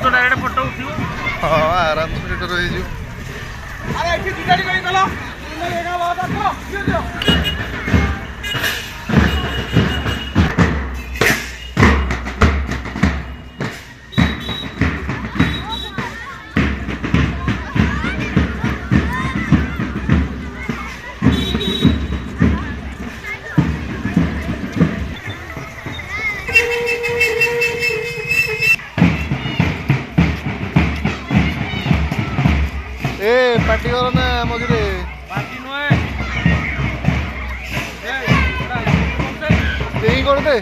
तो direct photo उठियो। हाँ आराम से फोटो रही जो। अरे एठी जिगाड़ी कहीं चलो लेगा बात आपको क्यों दो पार्टी करो ना मझे पार्टी नुए यही करते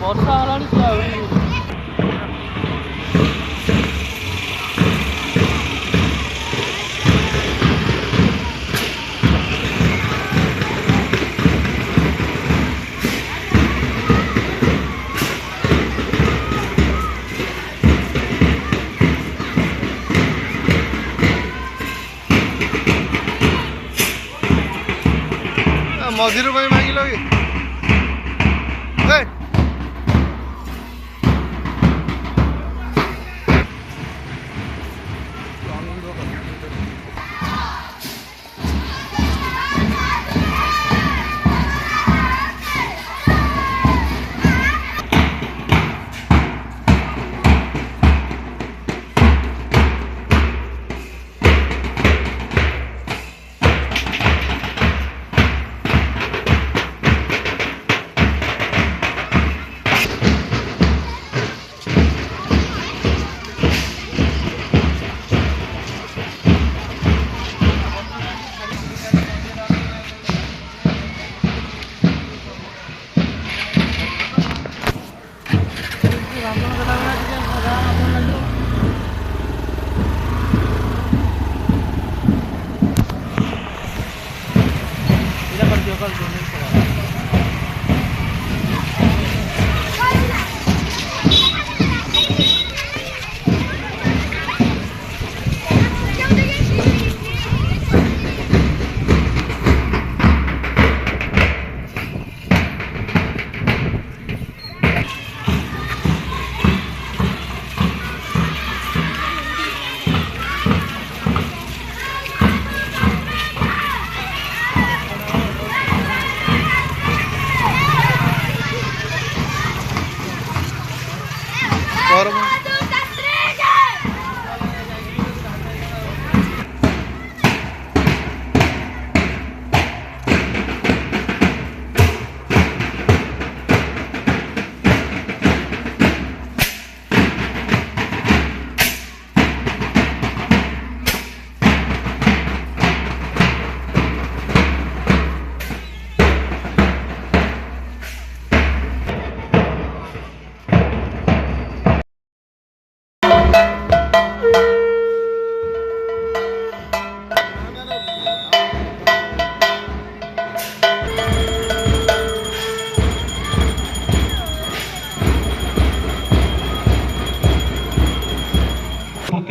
ବର୍ଷା ହେଲାଣି ସେ ଆହୁରି मझिरू भाई मांगिल कि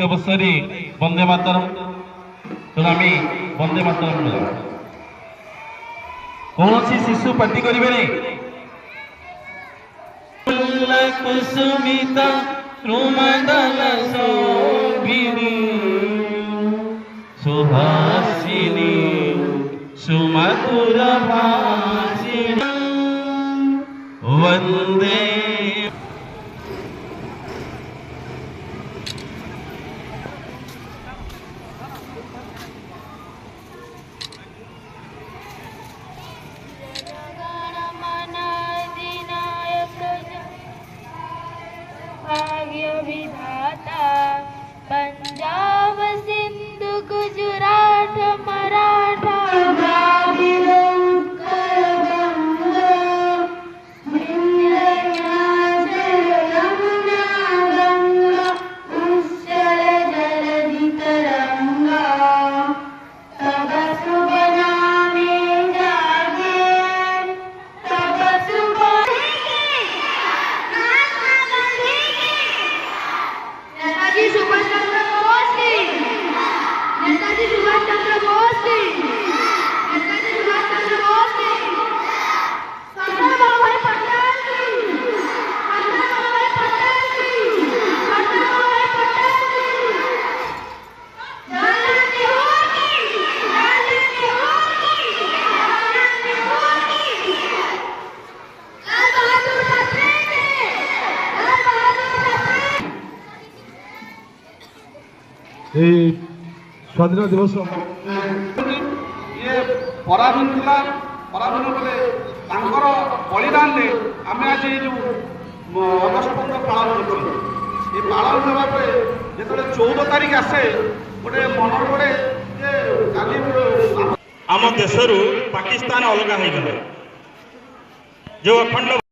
অবসরে বন্দে মাতরম তেমন আমি বন্দে মাতরম কৌশি শিশু পাটি করবে না কুসুমিতা রুমদল শোভিনী সুহাসিনী সুমধুর ভাষিণী वंदे भाग्य विधाता पंजाब सिंधु गुजरात मराठा द्राविड़ उत्कल गंगा विंध्य हिमाचल यमुना गंगा उच्चल जलधि तरंगा तब शुभ नामे जागे तब शुभ नेताजी सुभाष चंद्र बोस की नेताजी सुभाष चंद्र बोस की नेताजी सुभाष चंद्र बोस की सरदार वल्लभभाई पटेल की सरदार वल्लभभाई पटेल की सरदार वल्लभभाई पटेल की जवाहरलाल नेहरू की जवाहरलाल नेहरू की लाल बहादुर शास्त्री की लाल बहादुर शास्त्री এই স্বাধীনতা দিবস ଇଏ ପରାଧୀନ ଥିଲା ପରାଧୀନ ବେଳେ ତାଙ୍କର ବଳିଦାନରେ ଆମେ ଆଜି ଏଇ ଯେଉଁ ଅଗଷ୍ଟ 15 ପାଳନ କରୁଛୁ। ଏ ପାଳନ ହେବା ପରେ ଯେତେବେଳେ 14 ତାରିଖ ଆସେ ଗୋଟେ ମନରେ ପଡ଼େ ଯେ କାଲି ଆମ ଦେଶରୁ ପାକିସ୍ତାନ ଅଲଗା ହେଇଗଲେ ଯେଉଁ ଅଖଣ୍ଡ